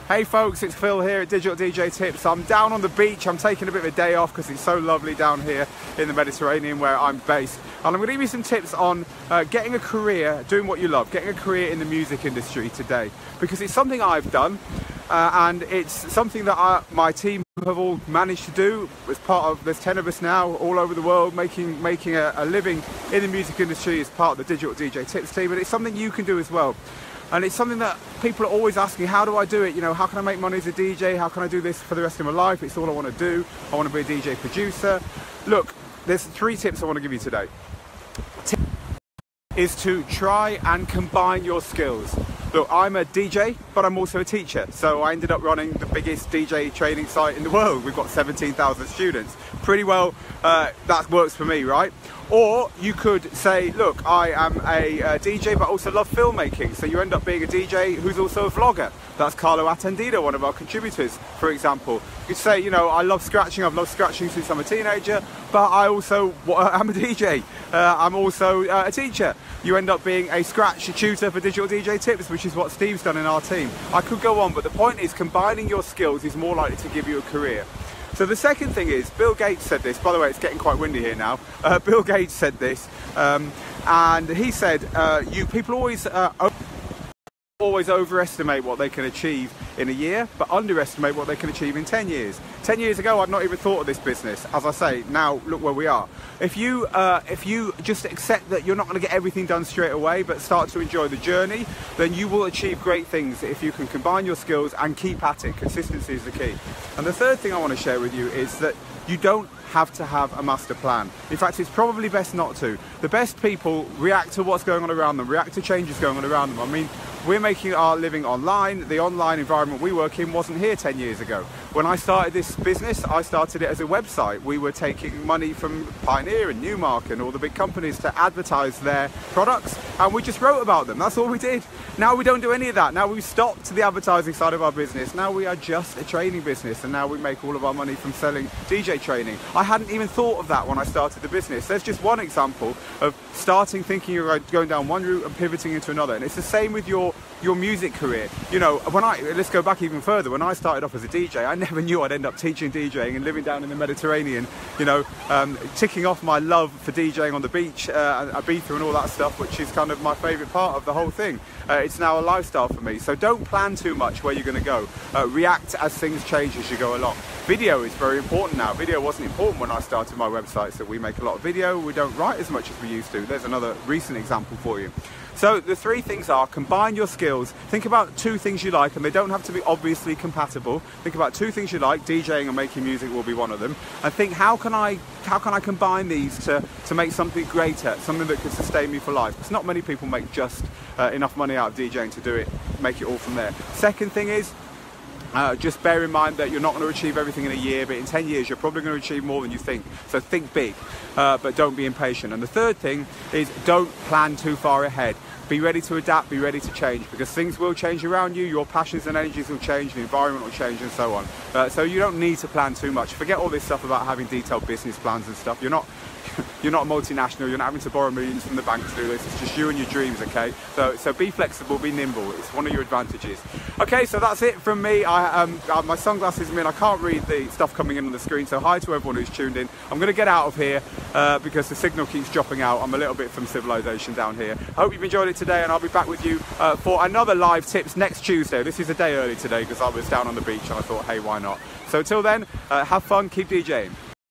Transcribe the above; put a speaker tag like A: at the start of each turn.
A: Hey folks, it's Phil here at Digital DJ Tips. I'm down on the beach. I'm taking a bit of a day off because it's so lovely down here in the Mediterranean where I'm based. And I'm going to give you some tips on getting a career, doing what you love, getting a career in the music industry today. Because it's something I've done and it's something that my team have all managed to do as part of, there's 10 of us now all over the world making a living in the music industry as part of the Digital DJ Tips team, and it's something you can do as well. And it's something that people are always asking, how do I do it? You know, how can I make money as a DJ? How can I do this for the rest of my life? It's all I want to do. I want to be a DJ producer. Look, there's 3 tips I want to give you today. Tip is to try and combine your skills. Look, I'm a DJ, but I'm also a teacher. So I ended up running the biggest DJ training site in the world. We've got 17,000 students. Pretty well, that works for me, right? Or you could say, look, I am a DJ, but also love filmmaking. So you end up being a DJ who's also a vlogger. That's Carlo Attendido, one of our contributors, for example. You could say, you know, I love scratching. I've loved scratching since I'm a teenager, but I'm a DJ. I'm also a teacher. You end up being a scratch tutor for Digital DJ Tips, which is what Steve's done in our team. I could go on, but the point is combining your skills is more likely to give you a career. So the second thing is, Bill Gates said this, by the way, it's getting quite windy here now. Bill Gates said this, and he said, people always overestimate what they can achieve in a year, but underestimate what they can achieve in 10 years. 10 years ago, I'd not even thought of this business. As I say, now look where we are. If you just accept that you're not going to get everything done straight away, but start to enjoy the journey, then you will achieve great things if you can combine your skills and keep at it. Consistency is the key. And the third thing I want to share with you is that you don't have to have a master plan. In fact, it's probably best not to. The best people react to what's going on around them, react to changes going on around them. I mean, we're making our living online. The online environment we work in wasn't here 10 years ago. When I started this business, I started it as a website. We were taking money from Pioneer and Newmark and all the big companies to advertise their products, and we just wrote about them. That's all we did. Now we don't do any of that. Now we've stopped the advertising side of our business. Now we are just a training business, and now we make all of our money from selling DJ training. I hadn't even thought of that when I started the business. There's just one example of starting thinking you're going down one route and pivoting into another. And it's the same with your music career. You know, let's go back even further. When I started off as a DJ, I never knew I'd end up teaching DJing and living down in the Mediterranean, you know, ticking off my love for DJing on the beach, Ibiza and all that stuff, which is kind of my favourite part of the whole thing. It's now a lifestyle for me. So don't plan too much where you're going to go. React as things change as you go along. Video is very important now. Video wasn't important when I started my website, so we make a lot of video. We don't write as much as we used to. There's another recent example for you. So the 3 things are: combine your skills. Think about 2 things you like, and they don't have to be obviously compatible. Think about 2 things you like. DJing and making music will be one of them. And think, how can I combine these to make something greater, something that could sustain me for life? Because not many people make just enough money out of DJing to do it, make it all from there. Second thing is, just bear in mind that you're not going to achieve everything in a year, but in 10 years you're probably going to achieve more than you think. So think big, but don't be impatient. And the third thing is, don't plan too far ahead. Be ready to adapt, be ready to change, because things will change around you, your passions and energies will change, the environment will change, and so on. So you don't need to plan too much. Forget all this stuff about having detailed business plans and stuff. You're not a multinational, you're not having to borrow millions from the bank to do this. It's just you and your dreams, okay? So be flexible, be nimble. It's one of your advantages. Okay, so that's it from me. I have my sunglasses in, I can't read the stuff coming in on the screen, so hi to everyone who's tuned in. I'm going to get out of here because the signal keeps dropping out. I'm a little bit from civilization down here. I hope you've enjoyed it today, and I'll be back with you for another live tips next Tuesday. This is a day early today because I was down on the beach and I thought, hey, why not? So till then, have fun, keep DJing.